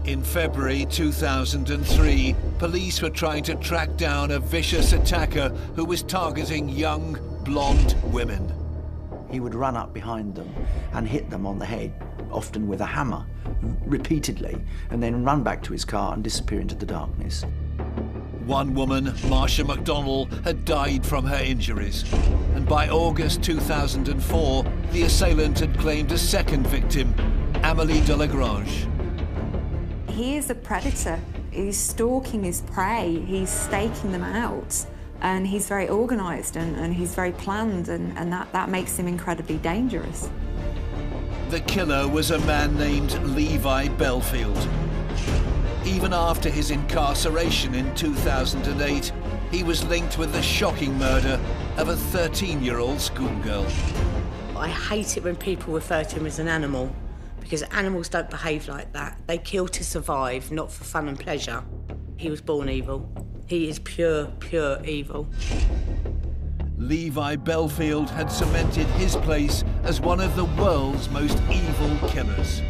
In February 2003, police were trying to track down a vicious attacker who was targeting young, blonde women. He would run up behind them and hit them on the head, often with a hammer, repeatedly, and then run back to his car and disappear into the darkness. One woman, Marsha McDonnell, had died from her injuries. And by August 2004, the assailant had claimed a second victim, Amélie Delagrange. He is a predator. He's stalking his prey, he's staking them out, and he's very organised and he's very planned, and that makes him incredibly dangerous. The killer was a man named Levi Bellfield. Even after his incarceration in 2008, he was linked with the shocking murder of a 13-year-old schoolgirl. I hate it when people refer to him as an animal, because animals don't behave like that. They kill to survive, not for fun and pleasure. He was born evil. He is pure, pure evil. Levi Bellfield had cemented his place as one of the world's most evil killers.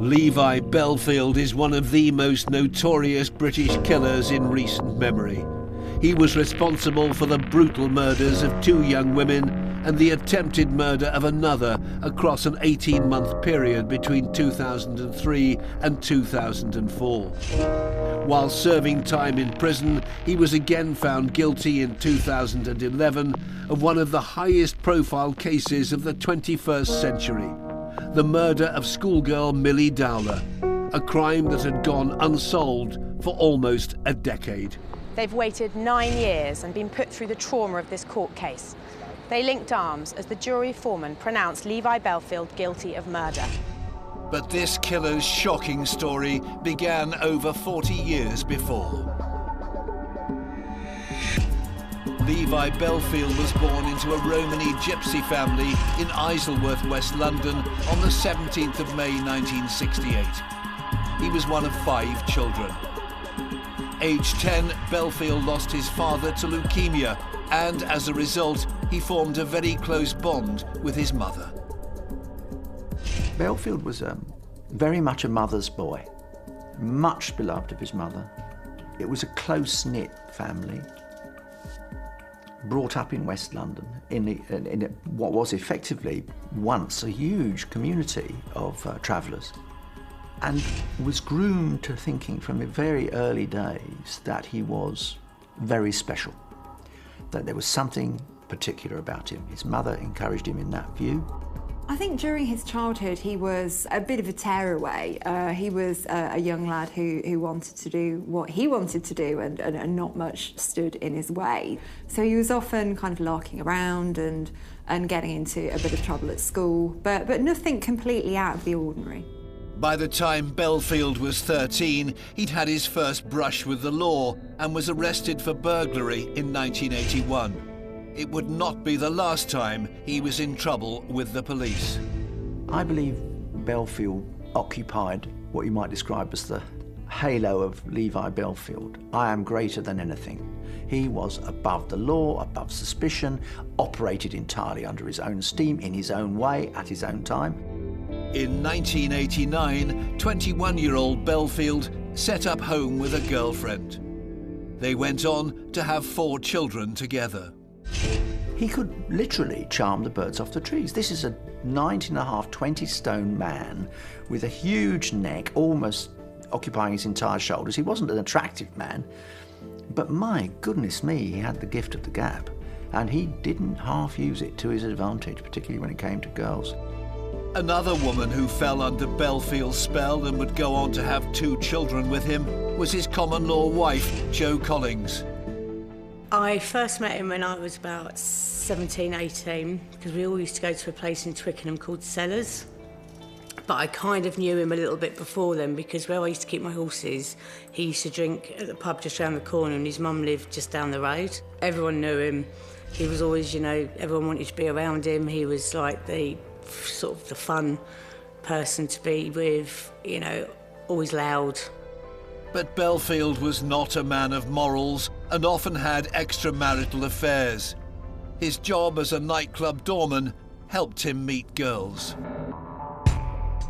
Levi Bellfield is one of the most notorious British killers in recent memory. He was responsible for the brutal murders of 2 young women and the attempted murder of another across an 18-month period between 2003 and 2004. While serving time in prison, he was again found guilty in 2011 of one of the highest-profile cases of the 21st century. The murder of schoolgirl Milly Dowler, a crime that had gone unsolved for almost a decade. They've waited 9 years and been put through the trauma of this court case. They linked arms as the jury foreman pronounced Levi Bellfield guilty of murder. But this killer's shocking story began over 40 years before. Levi Bellfield was born into a Romany gypsy family in Isleworth, West London on the 17th of May 1968. He was one of 5 children. Aged 10, Bellfield lost his father to leukemia, and as a result, he formed a very close bond with his mother. Bellfield was very much a mother's boy, much beloved of his mother. It was a close-knit family. Brought up in West London, in what was effectively once a huge community of travellers, and was groomed to thinking from the very early days that he was very special, that there was something particular about him. His mother encouraged him in that view. I think during his childhood he was a bit of a tearaway. He was a young lad who wanted to do what he wanted to do, and not much stood in his way. So he was often kind of larking around and getting into a bit of trouble at school, but nothing completely out of the ordinary. By the time Bellfield was 13, he'd had his first brush with the law and was arrested for burglary in 1981. It would not be the last time he was in trouble with the police. I believe Bellfield occupied what you might describe as the halo of Levi Bellfield. I am greater than anything. He was above the law, above suspicion, operated entirely under his own steam, in his own way, at his own time. In 1989, 21-year-old Bellfield set up home with a girlfriend. They went on to have 4 children together. He could literally charm the birds off the trees. This is a 19.5, 20-stone man with a huge neck, almost occupying his entire shoulders. He wasn't an attractive man, but my goodness me, he had the gift of the gab, and he didn't half use it to his advantage, particularly when it came to girls. Another woman who fell under Bellfield's spell and would go on to have 2 children with him was his common-law wife, Jo Collings. I first met him when I was about 17, 18, because we all used to go to a place in Twickenham called Sellers. But I kind of knew him a little bit before then, because where I used to keep my horses, he used to drink at the pub just round the corner, and his mum lived just down the road. Everyone knew him. He was always, you know, everyone wanted to be around him. He was like the sort of the fun person to be with, you know, always loud. But Bellfield was not a man of morals and often had extramarital affairs. His job as a nightclub doorman helped him meet girls.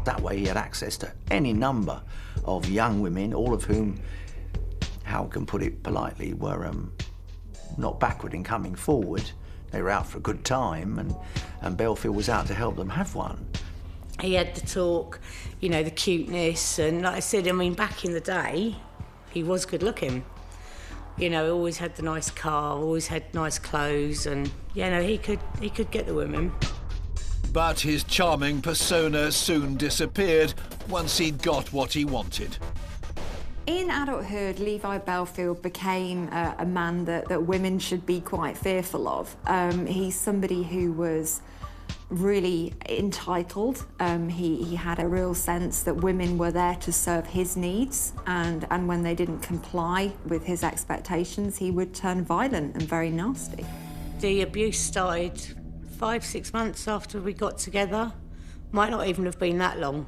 That way he had access to any number of young women, all of whom, how can put it politely, were not backward in coming forward. They were out for a good time, and Bellfield was out to help them have one. He had the talk, you know, the cuteness, and like I said, I mean, back in the day, he was good looking. You know, always had the nice car, always had nice clothes, and, you know, he could get the women. But his charming persona soon disappeared once he'd got what he wanted. In adulthood, Levi Bellfield became a man that women should be quite fearful of. He's somebody who was really entitled. He had a real sense that women were there to serve his needs, and when they didn't comply with his expectations, he would turn violent and very nasty. The abuse started 5-6 months after we got together. Might not even have been that long,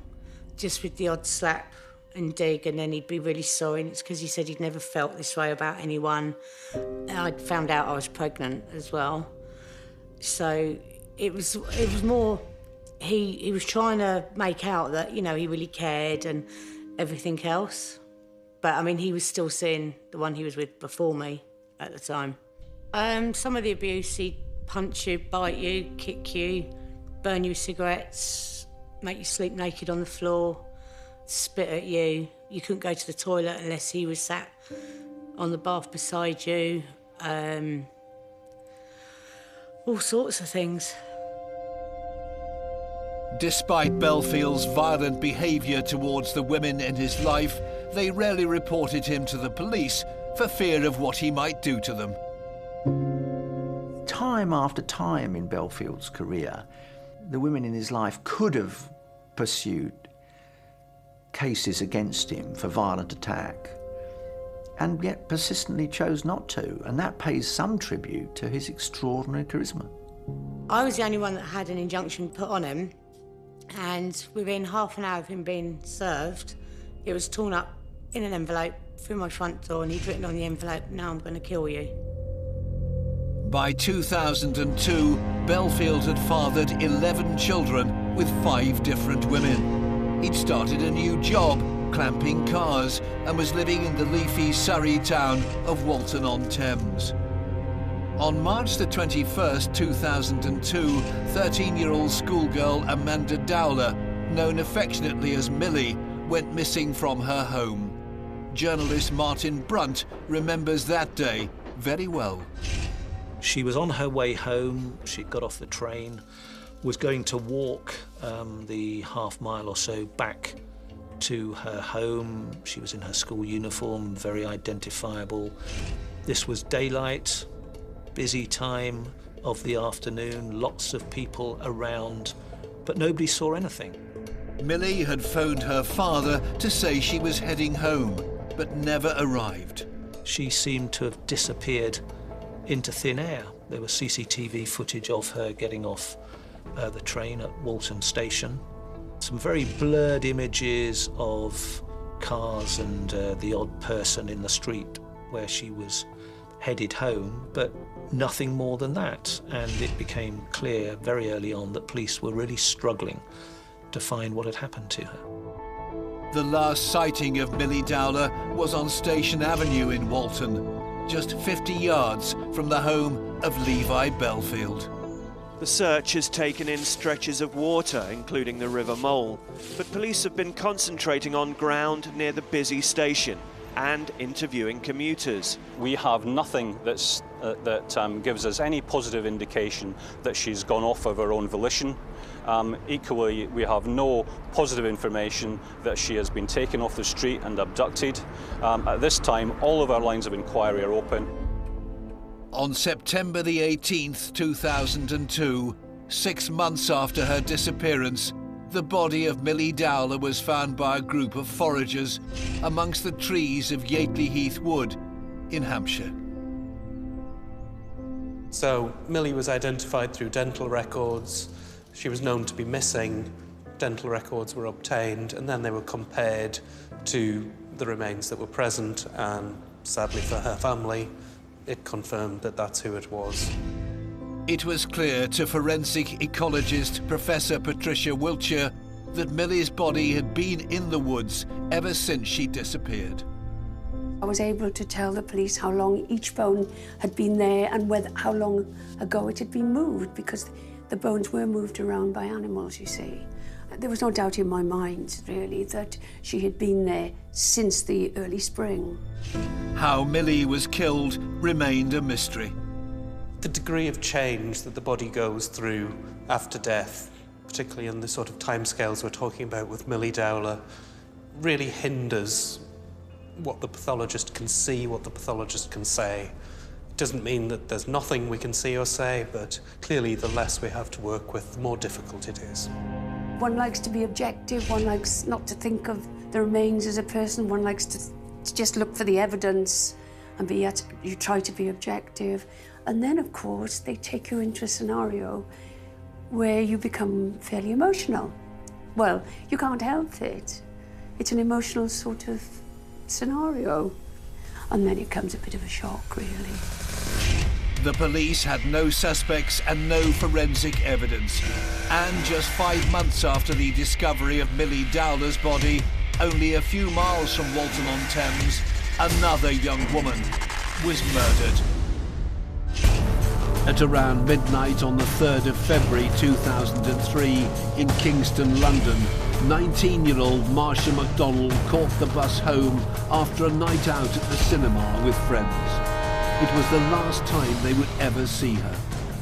just with the odd slap and dig, and then he'd be really sorry, and it's because he said he'd never felt this way about anyone. I'd found out I was pregnant as well. So it was more, he was trying to make out that, you know, he really cared and everything else. But, I mean, he was still seeing the one he was with before me at the time. Some of the abuse, he'd punch you, bite you, kick you, burn you with cigarettes, make you sleep naked on the floor, spit at you. You couldn't go to the toilet unless he was sat on the bath beside you. All sorts of things. Despite Bellfield's violent behaviour towards the women in his life, they rarely reported him to the police for fear of what he might do to them. Time after time in Bellfield's career, the women in his life could have pursued cases against him for violent attack, and yet persistently chose not to, and that pays some tribute to his extraordinary charisma. I was the only one that had an injunction put on him, and within half an hour of him being served, it was torn up in an envelope through my front door, and he'd written on the envelope, "Now I'm going to kill you." By 2002, Bellfield had fathered 11 children with 5 different women. He'd started a new job, clamping cars, and was living in the leafy Surrey town of Walton-on-Thames. On March the 21st, 2002, 13-year-old schoolgirl Amanda Dowler, known affectionately as Milly, went missing from her home. Journalist Martin Brunt remembers that day very well. She was on her way home. She got off the train, was going to walk the half-mile or so back to her home. She was in her school uniform, very identifiable. This was daylight, busy time of the afternoon, lots of people around, but nobody saw anything. Milly had phoned her father to say she was heading home, but never arrived. She seemed to have disappeared into thin air. There was CCTV footage of her getting off the train at Walton Station. Some very blurred images of cars and the odd person in the street where she was headed home, but nothing more than that. And it became clear very early on that police were really struggling to find what had happened to her. The last sighting of Milly Dowler was on Station Avenue in Walton, just 50 yards from the home of Levi Bellfield. The search has taken in stretches of water, including the River Mole, but police have been concentrating on ground near the busy station and interviewing commuters. We have nothing that gives us any positive indication that she's gone off of her own volition. Equally, we have no positive information that she has been taken off the street and abducted. At this time, all of our lines of inquiry are open. On September the 18th, 2002, 6 months after her disappearance, the body of Milly Dowler was found by a group of foragers amongst the trees of Yateley Heath Wood in Hampshire. So Milly was identified through dental records. She was known to be missing. Dental records were obtained, and then they were compared to the remains that were present, and sadly for her family, it confirmed that that's who it was. It was clear to forensic ecologist Professor Patricia Wiltshire that Milly's body had been in the woods ever since she disappeared. I was able to tell the police how long each bone had been there and how long ago it had been moved, because the bones were moved around by animals, you see. There was no doubt in my mind, really, that she had been there since the early spring. How Milly was killed remained a mystery. The degree of change that the body goes through after death, particularly in the sort of timescales we're talking about with Milly Dowler, really hinders what the pathologist can see, what the pathologist can say. It doesn't mean that there's nothing we can see or say, but clearly the less we have to work with, the more difficult it is. One likes to be objective, one likes not to think of the remains as a person, one likes to just look for the evidence and you try to be objective. And then, of course, they take you into a scenario where you become fairly emotional. Well, you can't help it. It's an emotional sort of scenario. And then it comes a bit of a shock, really. The police had no suspects and no forensic evidence. And just 5 months after the discovery of Milly Dowler's body, only a few miles from Walton-on-Thames, another young woman was murdered. At around midnight on the 3rd of February 2003 in Kingston, London, 19-year-old Marsha McDonnell caught the bus home after a night out at the cinema with friends. It was the last time they would ever see her.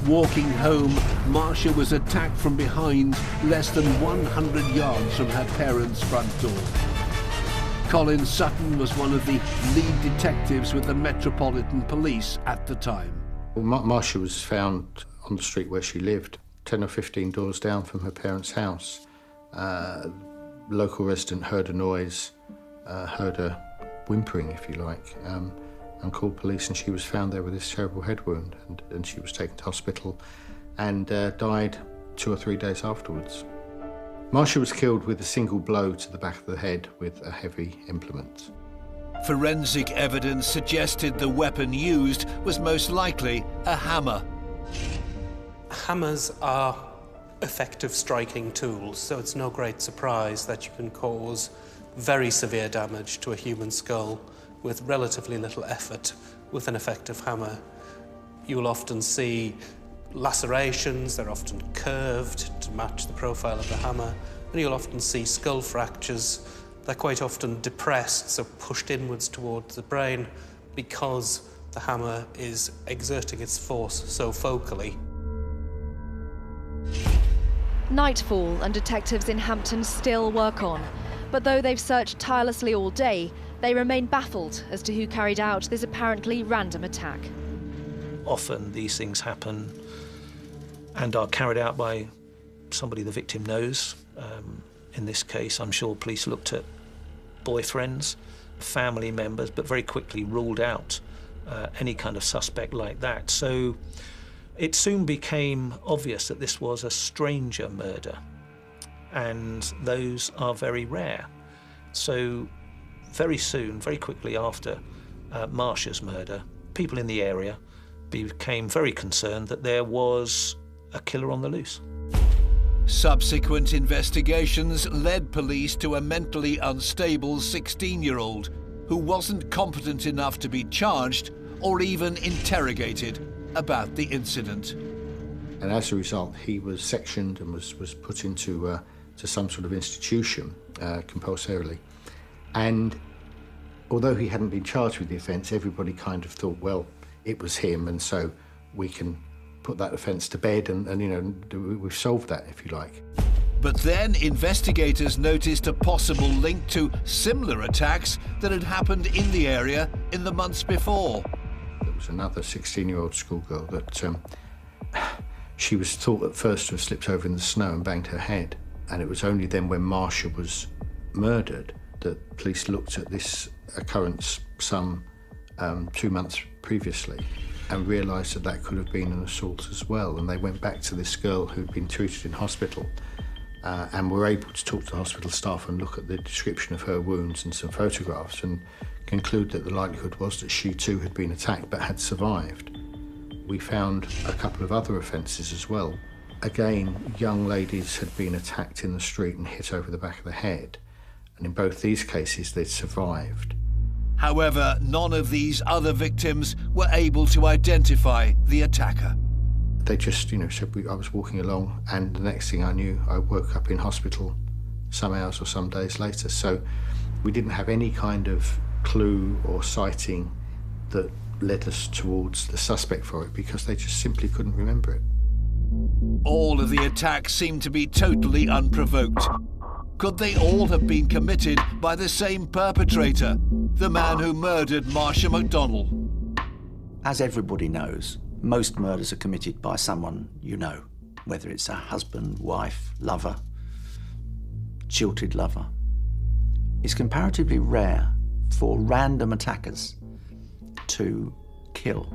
Walking home, Marsha was attacked from behind less than 100 yards from her parents' front door. Colin Sutton was one of the lead detectives with the Metropolitan Police at the time. Well, Marsha was found on the street where she lived, 10 or 15 doors down from her parents' house. Local resident heard a noise, heard her whimpering, if you like, and called police, and she was found there with this terrible head wound, and she was taken to hospital and died 2 or 3 days afterwards. Marsha was killed with a single blow to the back of the head with a heavy implement. Forensic evidence suggested the weapon used was most likely a hammer. Hammers are effective striking tools, so it's no great surprise that you can cause very severe damage to a human skull with relatively little effort with an effective hammer. You'll often see lacerations, they're often curved to match the profile of the hammer, and you'll often see skull fractures. They're quite often depressed, so pushed inwards towards the brain, because the hammer is exerting its force so focally. Nightfall and detectives in Hampton still work on, but though they've searched tirelessly all day, they remain baffled as to who carried out this apparently random attack. Often these things happen and are carried out by somebody the victim knows. In this case, I'm sure police looked at boyfriends, family members, but very quickly ruled out any kind of suspect like that. So it soon became obvious that this was a stranger murder, and those are very rare. So very soon, very quickly after Marsha's murder, people in the area became very concerned that there was a killer on the loose. Subsequent investigations led police to a mentally unstable 16-year-old who wasn't competent enough to be charged or even interrogated about the incident. And as a result, he was sectioned and was put into to some sort of institution compulsorily. And although he hadn't been charged with the offence, everybody kind of thought, well, it was him, and so we can put that offence to bed, and you know, we've solved that, if you like. But then investigators noticed a possible link to similar attacks that had happened in the area in the months before. There was another 16-year-old schoolgirl that she was thought at first to have slipped over in the snow and banged her head. And it was only then when Marsha was murdered that police looked at this occurrence some 2 months previously and realised that that could have been an assault as well. And they went back to this girl who'd been treated in hospital and were able to talk to the hospital staff and look at the description of her wounds and some photographs and conclude that the likelihood was that she too had been attacked but had survived. We found a couple of other offences as well. Again, young ladies had been attacked in the street and hit over the back of the head, and in both these cases they'd survived. However, none of these other victims were able to identify the attacker. They just, said I was walking along, and the next thing I knew, I woke up in hospital some hours or some days later. So we didn't have any kind of clue or sighting that led us towards the suspect for it because they just simply couldn't remember it. All of the attacks seemed to be totally unprovoked. Could they all have been committed by the same perpetrator, the man who murdered Marsha McDonnell? As everybody knows, most murders are committed by someone you know, whether it's a husband, wife, lover, jilted lover. It's comparatively rare for random attackers to kill.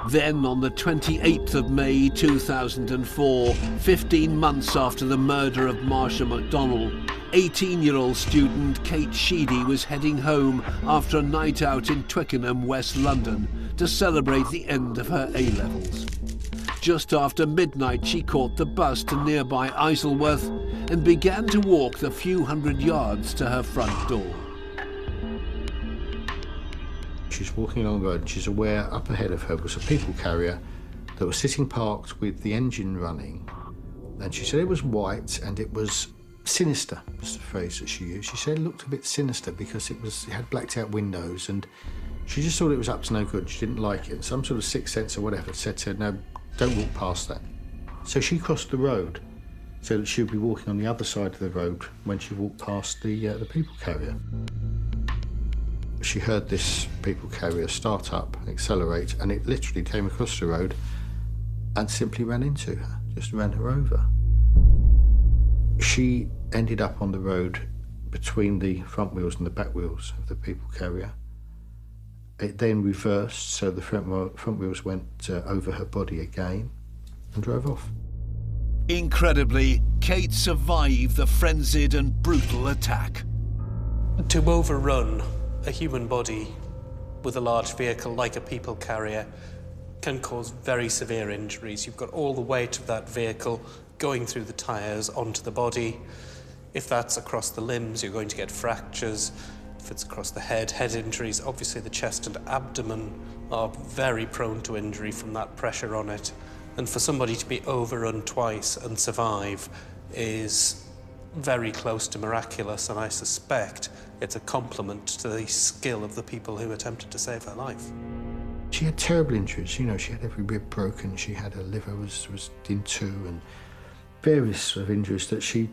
Then on the 28th of May 2004, 15 months after the murder of Marsha McDonnell, 18-year-old student Kate Sheedy was heading home after a night out in Twickenham, West London, to celebrate the end of her A-levels. Just after midnight, she caught the bus to nearby Isleworth and began to walk the few hundred yards to her front door. She's walking along the road and she's aware up ahead of her was a people carrier that was sitting parked with the engine running. And she said it was white and it was sinister, was the phrase that she used. She said it looked a bit sinister because it had blacked out windows and she just thought it was up to no good. She didn't like it. And some sort of sixth sense or whatever said to her, no, don't walk past that. So she crossed the road so that she would be walking on the other side of the road when she walked past the people carrier. She heard this people carrier start up, accelerate, and it literally came across the road and simply ran into her, just ran her over. She ended up on the road between the front wheels and the back wheels of the people carrier. It then reversed, so the front wheels went over her body again and drove off. Incredibly, Kate survived the frenzied and brutal attack. To overrun a human body with a large vehicle like a people carrier can cause very severe injuries. You've got all the weight of that vehicle going through the tyres onto the body. If that's across the limbs, you're going to get fractures. If it's across the head injuries. Obviously the chest and abdomen are very prone to injury from that pressure on it. And for somebody to be overrun twice and survive is very close to miraculous, and I suspect it's a compliment to the skill of the people who attempted to save her life. She had terrible injuries. She had every rib broken, she had her liver was in two, and various sort of injuries that she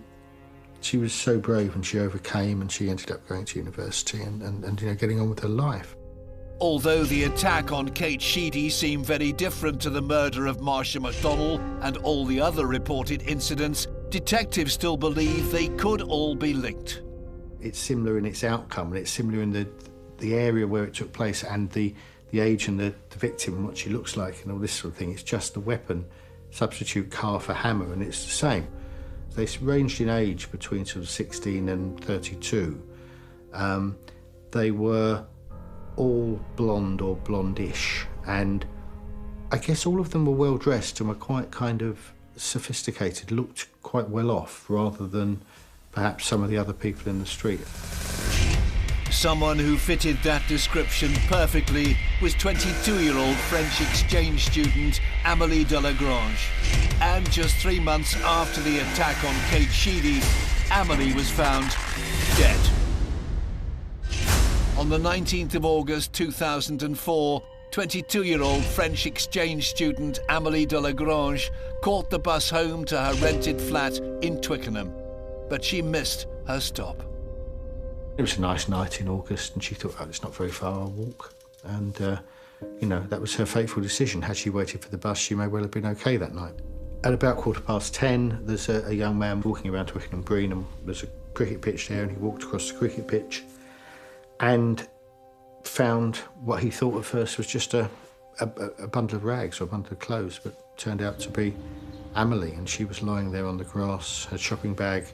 was so brave and she overcame, and she ended up going to university and getting on with her life. Although the attack on Kate Sheedy seemed very different to the murder of Marsha McDonnell and all the other reported incidents, detectives still believe they could all be linked. It's similar in its outcome, and it's similar in the area where it took place and the age and the victim and what she looks like and all this sort of thing. It's just the weapon, substitute car for hammer, and it's the same. They ranged in age between sort of 16 and 32. They were all blonde or blondish, and I guess all of them were well dressed and were quite kind of sophisticated, looked quite well off, rather than perhaps some of the other people in the street. Someone who fitted that description perfectly was 22-year-old French exchange student Amélie Delagrange. And just 3 months after the attack on Kate Sheedy, Amélie was found dead. On the 19th of August 2004, 22-year-old French exchange student Amélie Delagrange caught the bus home to her rented flat in Twickenham, but she missed her stop. It was a nice night in August, and she thought, oh, it's not very far, I'll walk. And, that was her fateful decision. Had she waited for the bus, she may well have been okay that night. At about 10:15, there's a young man walking around Twickenham Green, and there's a cricket pitch there, and he walked across the cricket pitch and found what he thought at first was just a bundle of rags or a bundle of clothes, but turned out to be Amélie, and she was lying there on the grass. Her shopping bag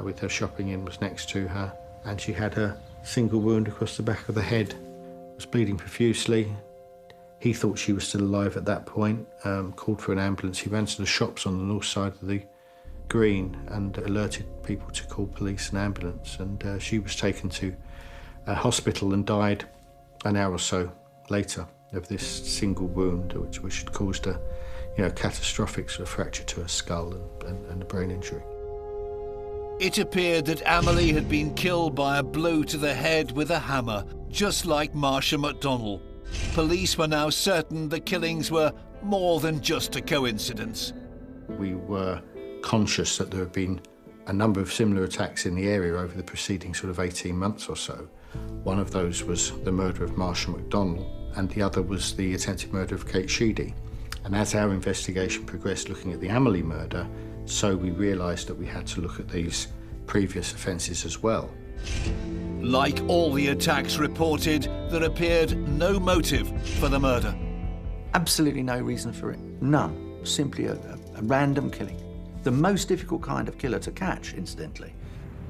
with her shopping in was next to her, and she had a single wound across the back of the head, was bleeding profusely. He thought she was still alive at that point, called for an ambulance. He ran to the shops on the north side of the green and alerted people to call police and ambulance, and she was taken to a hospital and died an hour or so later of this single wound, which had caused a catastrophic sort of fracture to her skull and a brain injury. It appeared that Amélie had been killed by a blow to the head with a hammer, just like Marsha McDonnell. Police were now certain the killings were more than just a coincidence. We were conscious that there had been a number of similar attacks in the area over the preceding sort of 18 months or so. One of those was the murder of Marsha McDonnell, and the other was the attempted murder of Kate Sheedy. And as our investigation progressed looking at the Amélie murder, so we realised that we had to look at these previous offences as well. Like all the attacks reported, there appeared no motive for the murder. Absolutely no reason for it. None. Simply a random killing. The most difficult kind of killer to catch, incidentally,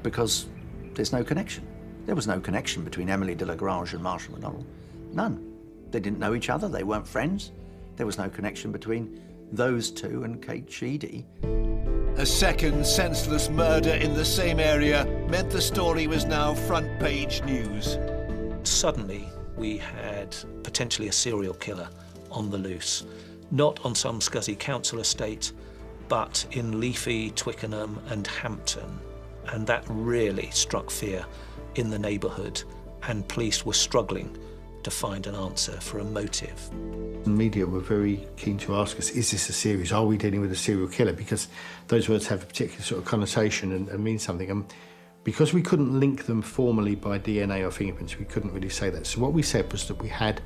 because there's no connection. There was no connection between Amélie Delagrange and Marsha McDonnell. None. They didn't know each other, they weren't friends. There was no connection between those two and Kate Sheedy. A second senseless murder in the same area meant the story was now front-page news. Suddenly, we had potentially a serial killer on the loose, not on some scuzzy council estate, but in leafy Twickenham and Hampton. And that really struck fear in the neighbourhood, and police were struggling to find an answer for a motive. The media were very keen to ask us, is this a series? Are we dealing with a serial killer? Because those words have a particular sort of connotation and mean something. And because we couldn't link them formally by DNA or fingerprints, we couldn't really say that. So what we said was that we had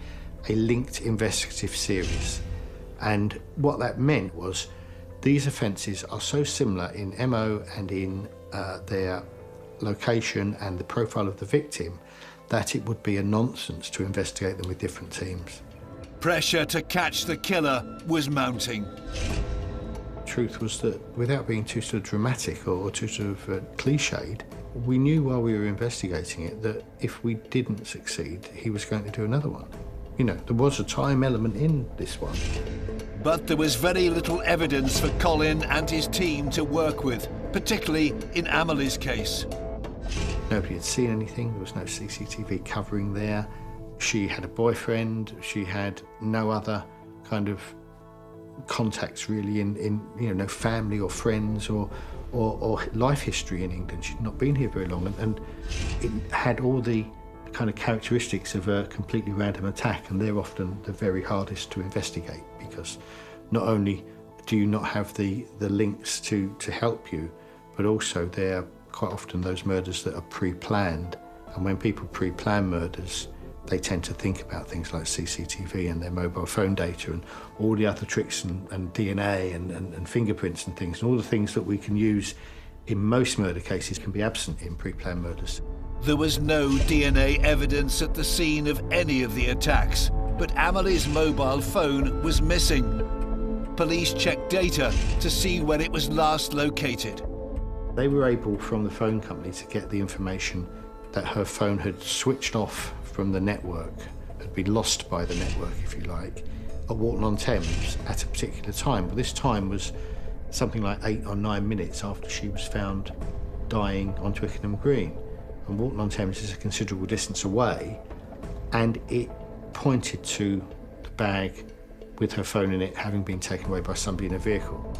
a linked investigative series. And what that meant was these offences are so similar in MO and in their location and the profile of the victim that it would be a nonsense to investigate them with different teams. Pressure to catch the killer was mounting. Truth was that, without being too sort of dramatic or too sort of cliched, we knew while we were investigating it that if we didn't succeed, he was going to do another one. You know, there was a time element in this one. But there was very little evidence for Colin and his team to work with, particularly in Amélie's case. Nobody had seen anything, there was no CCTV covering there. She had a boyfriend, she had no other kind of contacts really in no family or friends or life history in England. She'd not been here very long, and it had all the kind of characteristics of a completely random attack, and they're often the very hardest to investigate, because not only do you not have the links to help you, but also they're quite often those murders that are pre-planned. And when people pre-plan murders, they tend to think about things like CCTV and their mobile phone data and all the other tricks and DNA and fingerprints and things, and all the things that we can use in most murder cases can be absent in pre-planned murders. There was no DNA evidence at the scene of any of the attacks, but Amélie's mobile phone was missing. Police checked data to see when it was last located. They were able, from the phone company, to get the information that her phone had switched off from the network, had been lost by the network, if you like, at Walton-on-Thames at a particular time. But this time was something like 8 or 9 minutes after she was found dying on Twickenham Green. And Walton-on-Thames is a considerable distance away, and it pointed to the bag with her phone in it having been taken away by somebody in a vehicle.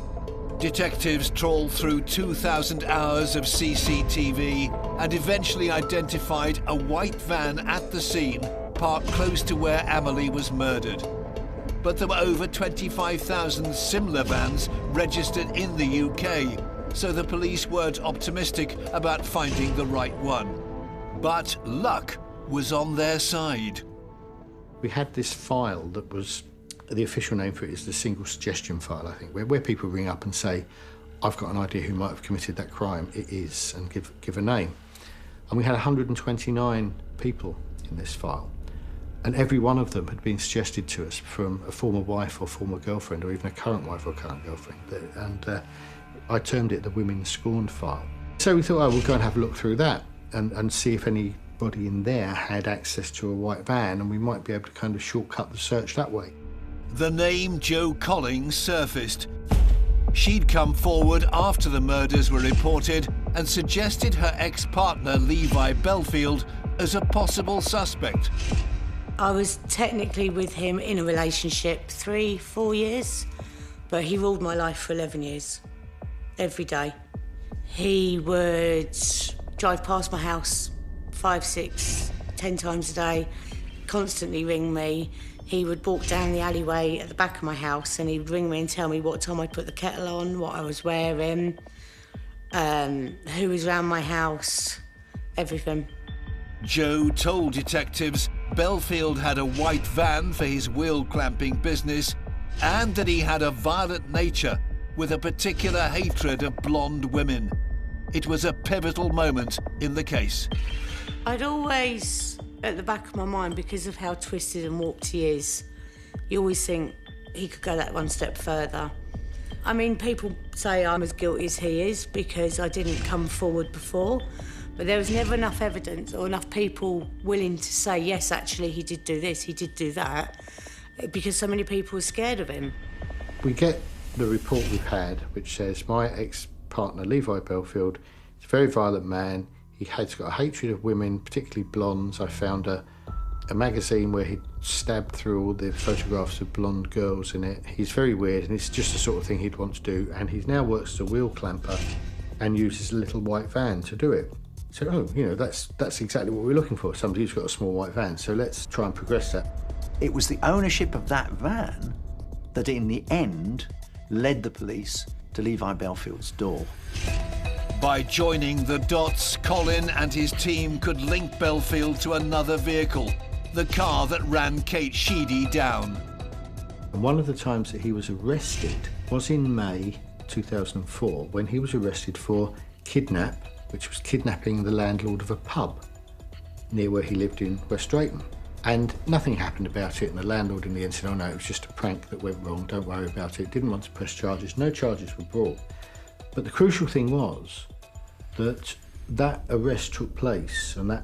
Detectives trawled through 2,000 hours of CCTV and eventually identified a white van at the scene, parked close to where Amélie was murdered. But there were over 25,000 similar vans registered in the UK, so the police weren't optimistic about finding the right one. But luck was on their side. We had this file that was The official name for it is the single suggestion file, I think, where people ring up and say, I've got an idea who might have committed that crime. It is, and give a name. And we had 129 people in this file. And every one of them had been suggested to us from a former wife or former girlfriend, or even a current wife or current girlfriend. And I termed it the women scorned file. So we thought, oh, we'll go and have a look through that and see if anybody in there had access to a white van, and we might be able to kind of shortcut the search that way. The name Jo Collings surfaced. She'd come forward after the murders were reported and suggested her ex-partner Levi Bellfield as a possible suspect. I was technically with him in a relationship 3-4 years, but he ruled my life for 11 years, every day. He would drive past my house 5, 6, 10 times a day, constantly ring me. He would walk down the alleyway at the back of my house and he'd ring me and tell me what time I'd put the kettle on, what I was wearing, who was around my house, everything. Jo told detectives Bellfield had a white van for his wheel clamping business and that he had a violent nature with a particular hatred of blonde women. It was a pivotal moment in the case. I'd always, at the back of my mind, because of how twisted and warped he is, you always think he could go that one step further. I mean, people say I'm as guilty as he is because I didn't come forward before, but there was never enough evidence or enough people willing to say, yes, actually, he did do this, he did do that, because so many people were scared of him. We get the report we've had, which says my ex-partner, Levi Bellfield, is a very violent man. He has got a hatred of women, particularly blondes. I found a magazine where he'd stabbed through all the photographs of blonde girls in it. He's very weird, and it's just the sort of thing he'd want to do. And he now works as a wheel clamper and uses a little white van to do it. So, oh, you know, that's exactly what we're looking for, somebody who's got a small white van. So let's try and progress that. It was the ownership of that van that, in the end, led the police to Levi Bellfield's door. By joining the dots, Colin and his team could link Bellfield to another vehicle, the car that ran Kate Sheedy down. And one of the times that he was arrested was in May 2004, when he was arrested for kidnap, which was kidnapping the landlord of a pub near where he lived in West Drayton. And nothing happened about it, and the landlord in the end said, oh no, it was just a prank that went wrong, don't worry about it. Didn't want to press charges, no charges were brought. But the crucial thing was that that arrest took place, and that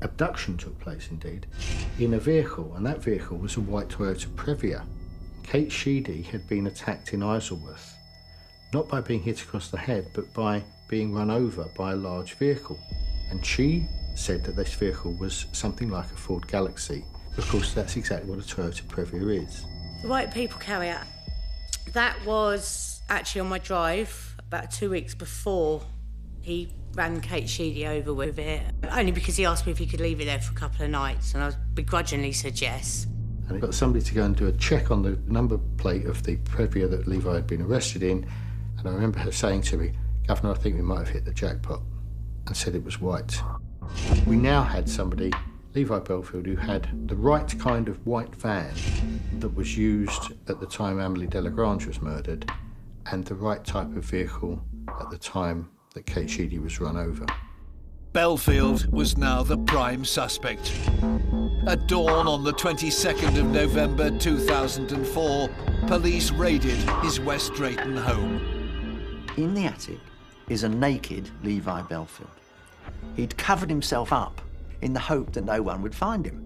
abduction took place indeed, in a vehicle, and that vehicle was a white Toyota Previa. Kate Sheedy had been attacked in Isleworth, not by being hit across the head, but by being run over by a large vehicle. And she said that this vehicle was something like a Ford Galaxy. Of course, that's exactly what a Toyota Previa is. The white people carrier, that was actually on my drive about 2 weeks before he ran Kate Sheedy over with it, only because he asked me if he could leave it there for a couple of nights, and I begrudgingly said yes. And he got somebody to go and do a check on the number plate of the Previa that Levi had been arrested in, and I remember her saying to me, Governor, I think we might have hit the jackpot, and said it was white. We now had somebody, Levi Bellfield, who had the right kind of white van that was used at the time Amélie Delagrange was murdered, and the right type of vehicle at the time that Kate Sheedy was run over. Bellfield was now the prime suspect. At dawn on the 22nd of November 2004, police raided his West Drayton home. In the attic is a naked Levi Bellfield. He'd covered himself up in the hope that no one would find him.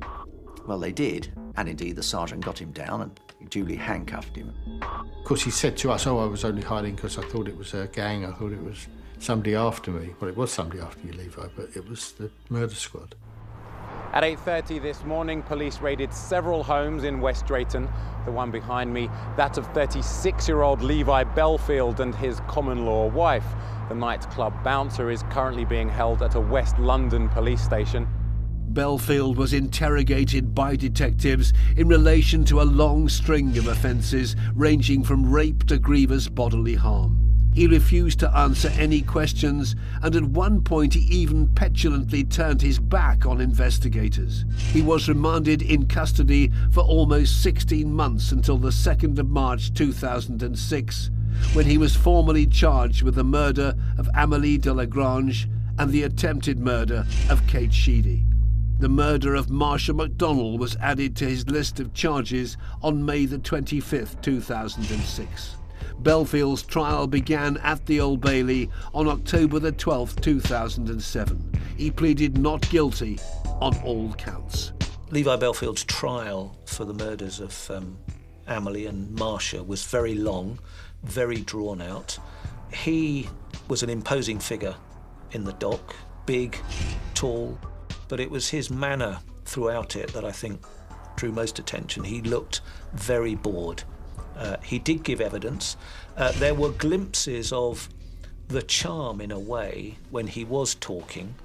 Well, they did, and indeed the sergeant got him down and duly handcuffed him. Of course, he said to us, oh, I was only hiding because I thought it was a gang, I thought it was somebody after me. Well, it was somebody after you, Levi, but it was the murder squad. At 8:30 this morning, police raided several homes in West Drayton. The one behind me, that of 36-year-old Levi Bellfield and his common-law wife. The nightclub bouncer is currently being held at a West London police station. Bellfield was interrogated by detectives in relation to a long string of offences ranging from rape to grievous bodily harm. He refused to answer any questions, and at one point he even petulantly turned his back on investigators. He was remanded in custody for almost 16 months until the 2nd of March 2006, when he was formally charged with the murder of Amélie Delagrange and the attempted murder of Kate Sheedy. The murder of Marsha McDonnell was added to his list of charges on May the 25th, 2006. Bellfield's trial began at the Old Bailey on October the 12th, 2007. He pleaded not guilty on all counts. Levi Bellfield's trial for the murders of Amélie and Marsha was very long, very drawn out. He was an imposing figure in the dock, big, tall, but it was his manner throughout it that I think drew most attention. He looked very bored. He did give evidence. There were glimpses of the charm, in a way, when he was talking.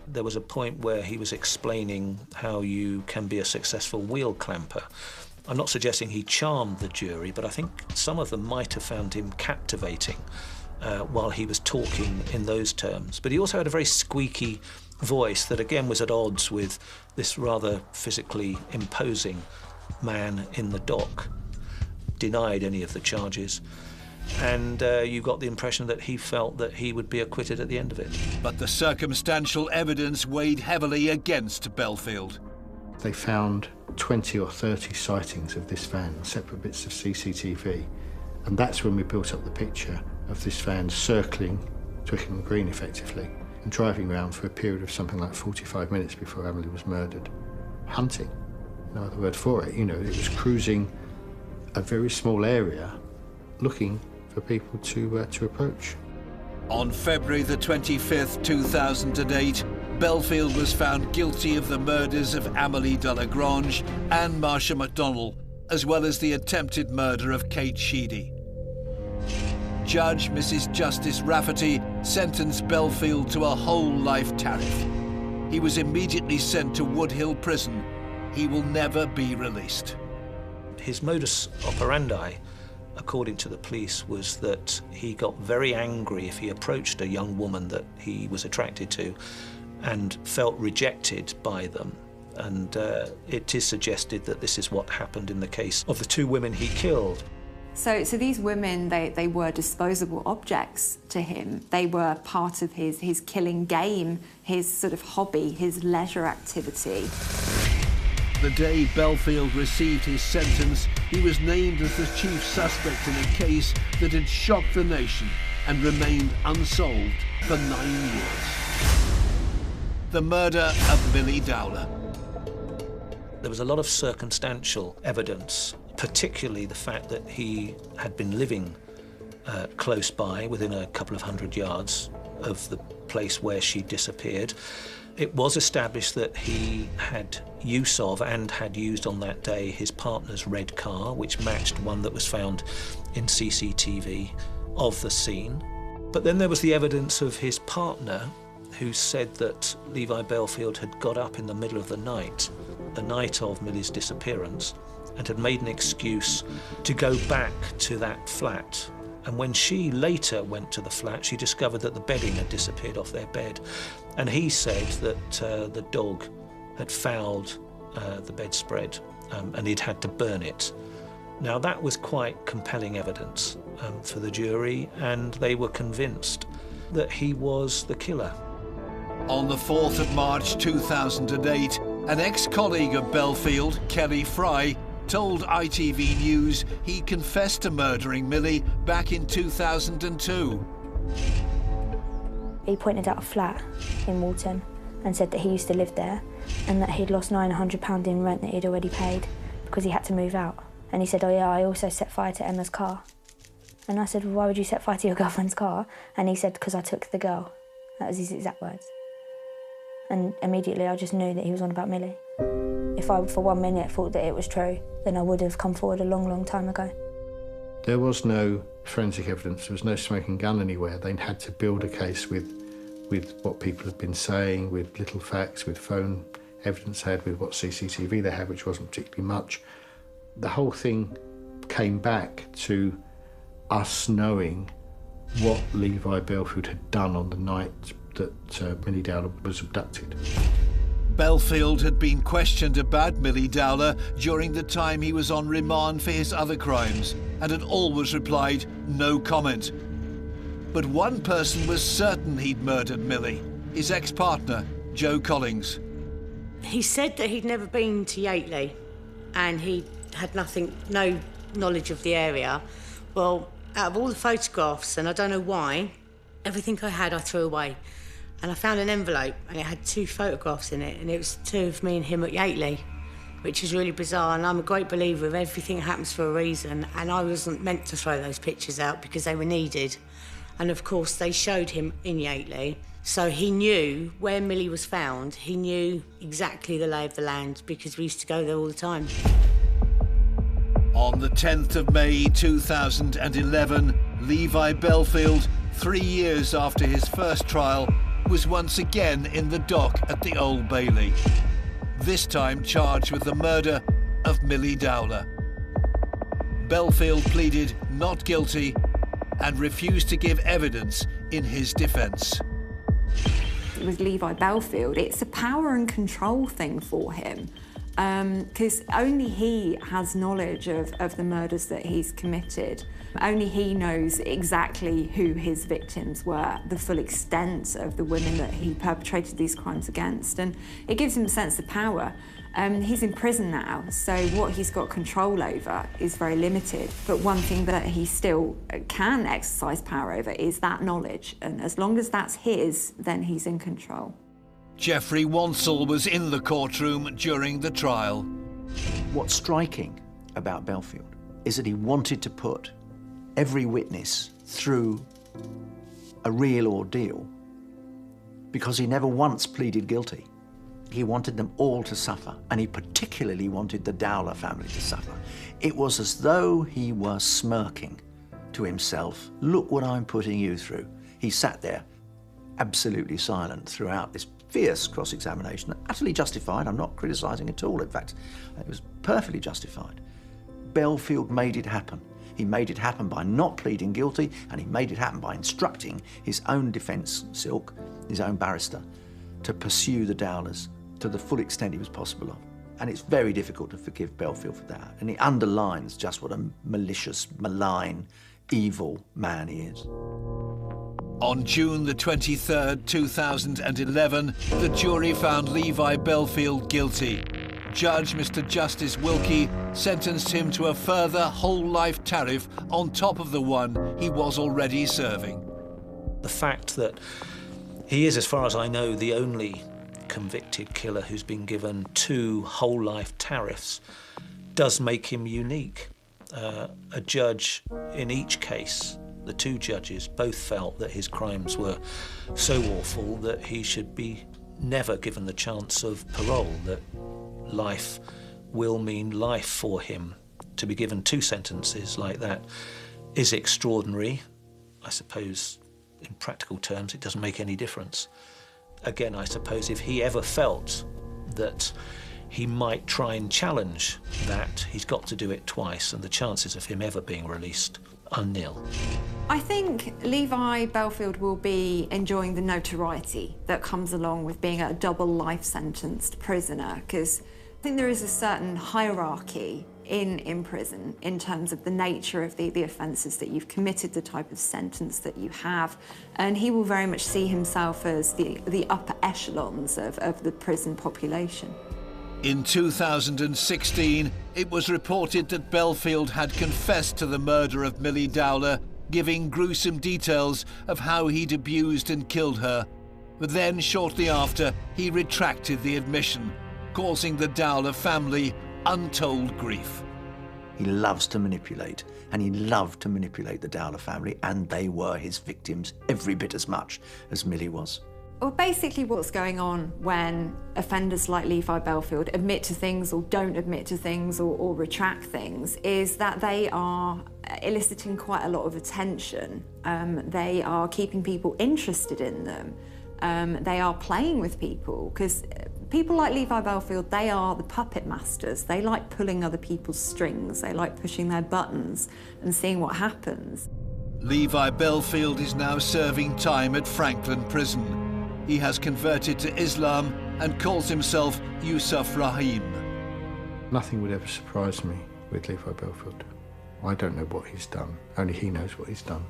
There was a point where he was explaining how you can be a successful wheel clamper. I'm not suggesting he charmed the jury, but I think some of them might have found him captivating while he was talking in those terms. But he also had a very squeaky voice that, again, was at odds with this rather physically imposing man in the dock. Denied any of the charges, and you got the impression that he felt that he would be acquitted at the end of it. But the circumstantial evidence weighed heavily against Bellfield. They found 20 or 30 sightings of this van, separate bits of CCTV, and that's when we built up the picture of this van circling Twickenham Green, effectively, and driving around for a period of something like 45 minutes before Amélie was murdered. Hunting, no other word for it. You know, it was cruising a very small area, looking for people to approach. On February the 25th, 2008, Bellfield was found guilty of the murders of Amélie Delagrange and Marsha McDonnell, as well as the attempted murder of Kate Sheedy. Judge Mrs. Justice Rafferty sentenced Bellfield to a whole life tariff. He was immediately sent to Wood Hill Prison. He will never be released. His modus operandi, according to the police, was that he got very angry if he approached a young woman that he was attracted to and felt rejected by them. And it is suggested that this is what happened in the case of the two women he killed. So these women, they were disposable objects to him. They were part of his killing game, his sort of hobby, his leisure activity. The day Bellfield received his sentence, he was named as the chief suspect in a case that had shocked the nation and remained unsolved for 9 years. The murder of Milly Dowler. There was a lot of circumstantial evidence, particularly the fact that he had been living close by, within a couple of hundred yards of the place where she disappeared. It was established that he had use of and had used on that day his partner's red car, which matched one that was found in CCTV of the scene. But then there was the evidence of his partner, who said that Levi Bellfield had got up in the middle of the night of Milly's disappearance, and had made an excuse to go back to that flat. And when she later went to the flat, she discovered that the bedding had disappeared off their bed. And he said that the dog had fouled the bedspread and he'd had to burn it. Now, that was quite compelling evidence for the jury, and they were convinced that he was the killer. On the 4th of March 2008, an ex-colleague of Bellfield, Kelly Fry, told ITV News he confessed to murdering Milly back in 2002. He pointed out a flat in Walton and said that he used to live there and that he'd lost £900 in rent that he'd already paid because he had to move out. And he said, oh yeah, I also set fire to Emma's car. And I said, well, why would you set fire to your girlfriend's car? And he said, because I took the girl. That was his exact words. And immediately I just knew that he was on about Milly. If I, for 1 minute, thought that it was true, then I would have come forward a long, long time ago. There was no forensic evidence, there was no smoking gun anywhere. They had to build a case with what people had been saying, with little facts, with phone evidence they had, with what CCTV they had, which wasn't particularly much. The whole thing came back to us knowing what Levi Bellfield had done on the night that Milly Dowler was abducted. Bellfield had been questioned about Milly Dowler during the time he was on remand for his other crimes and had always replied, no comment. But one person was certain he'd murdered Milly, his ex-partner, Joe Collings. He said that he'd never been to Yateley and he had no knowledge of the area. Well, out of all the photographs, and I don't know why, everything I had I threw away. And I found an envelope and it had 2 photographs in it, and it was 2 of me and him at Yateley, which is really bizarre. And I'm a great believer of everything happens for a reason, and I wasn't meant to throw those pictures out because they were needed. And of course they showed him in Yateley, so he knew where Milly was found. He knew exactly the lay of the land because we used to go there all the time. On the 10th of May 2011, Levi Bellfield, 3 years after his first trial, was once again in the dock at the Old Bailey, this time charged with the murder of Milly Dowler. Bellfield pleaded not guilty and refused to give evidence in his defence. With Levi Bellfield, it's a power and control thing for him, because only he has knowledge of the murders that he's committed. Only he knows exactly who his victims were, the full extent of the women that he perpetrated these crimes against, and it gives him a sense of power. He's in prison now, so what he's got control over is very limited, but one thing that he still can exercise power over is that knowledge, and as long as that's his, then he's in control. Geoffrey Wansell was in the courtroom during the trial. What's striking about Bellfield is that he wanted to put every witness through a real ordeal because he never once pleaded guilty. He wanted them all to suffer, and he particularly wanted the Dowler family to suffer. It was as though he were smirking to himself, look what I'm putting you through. He sat there absolutely silent throughout this fierce cross-examination, utterly justified. I'm not criticising at all, in fact, it was perfectly justified. Bellfield made it happen. He made it happen by not pleading guilty, and he made it happen by instructing his own defence silk, his own barrister, to pursue the Dowlers to the full extent he was possible of. And it's very difficult to forgive Bellfield for that. And it underlines just what a malicious, malign, evil man he is. On June the 23rd, 2011, the jury found Levi Bellfield guilty. Judge Mr. Justice Wilkie sentenced him to a further whole life tariff on top of the one he was already serving. The fact that he is, as far as I know, the only convicted killer who's been given 2 whole life tariffs does make him unique. A judge in each case, the 2 judges, both felt that his crimes were so awful that he should be never given the chance of parole, that life will mean life for him. To be given 2 sentences like that is extraordinary. I suppose in practical terms it doesn't make any difference. Again, I suppose if he ever felt that he might try and challenge that, he's got to do it twice, and the chances of him ever being released are nil. I think Levi Bellfield will be enjoying the notoriety that comes along with being a double life sentenced prisoner, because I think there is a certain hierarchy in prison in terms of the nature of the offences that you've committed, the type of sentence that you have, and he will very much see himself as the upper echelons of the prison population. In 2016, it was reported that Bellfield had confessed to the murder of Milly Dowler, giving gruesome details of how he'd abused and killed her. But then, shortly after, he retracted the admission, causing the Dowler family untold grief. He loves to manipulate, and he loved to manipulate the Dowler family, and they were his victims every bit as much as Milly was. Well, basically what's going on when offenders like Levi Bellfield admit to things or don't admit to things or retract things is that they are eliciting quite a lot of attention. They are keeping people interested in them. They are playing with people, because people like Levi Bellfield, they are the puppet masters. They like pulling other people's strings. They like pushing their buttons and seeing what happens. Levi Bellfield is now serving time at Franklin Prison. He has converted to Islam and calls himself Yusuf Rahim. Nothing would ever surprise me with Levi Bellfield. I don't know what he's done, only he knows what he's done.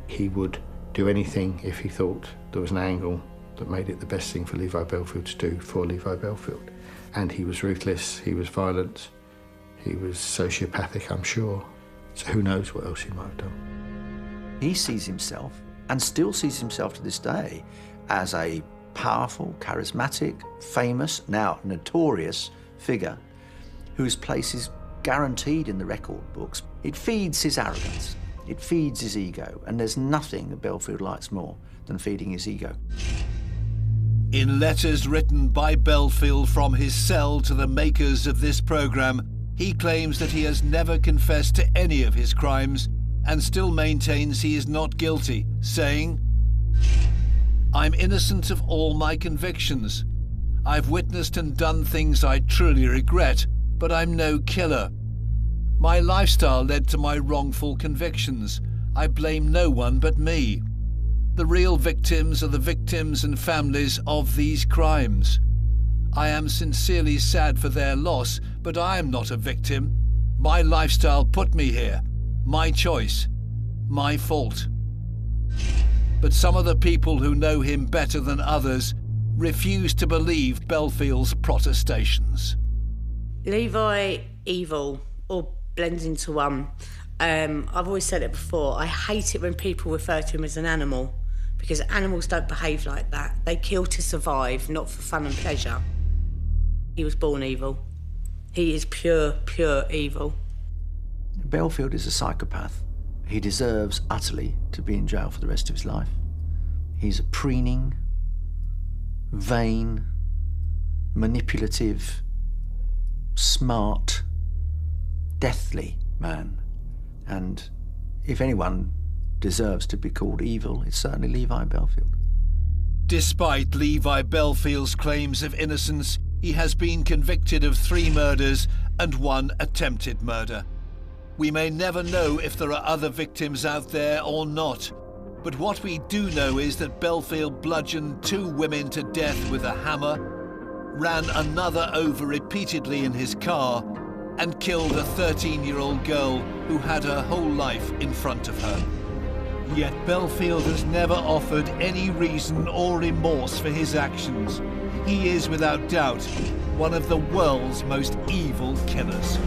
He would do anything if he thought there was an angle that made it the best thing for Levi Bellfield to do for Levi Bellfield. And he was ruthless, he was violent, he was sociopathic, I'm sure. So who knows what else he might have done. He sees himself, and still sees himself to this day, as a powerful, charismatic, famous, now notorious figure whose place is guaranteed in the record books. It feeds his arrogance, it feeds his ego, and there's nothing that Bellfield likes more than feeding his ego. In letters written by Bellfield from his cell to the makers of this programme, he claims that he has never confessed to any of his crimes and still maintains he is not guilty, saying, "I'm innocent of all my convictions. I've witnessed and done things I truly regret, but I'm no killer. My lifestyle led to my wrongful convictions. I blame no one but me. The real victims are the victims and families of these crimes. I am sincerely sad for their loss, but I am not a victim. My lifestyle put me here. My choice. My fault." But some of the people who know him better than others refuse to believe Bellfield's protestations. Levi evil all blends into one. I've always said it before, I hate it when people refer to him as an animal, because animals don't behave like that. They kill to survive, not for fun and pleasure. He was born evil. He is pure, pure evil. Bellfield is a psychopath. He deserves utterly to be in jail for the rest of his life. He's a preening, vain, manipulative, smart, deathly man. And if anyone deserves to be called evil, it's certainly Levi Bellfield. Despite Levi Bellfield's claims of innocence, he has been convicted of 3 murders and 1 attempted murder. We may never know if there are other victims out there or not, but what we do know is that Bellfield bludgeoned 2 women to death with a hammer, ran another over repeatedly in his car, and killed a 13-year-old girl who had her whole life in front of her. Yet Bellfield has never offered any reason or remorse for his actions. He is, without doubt, one of the world's most evil killers.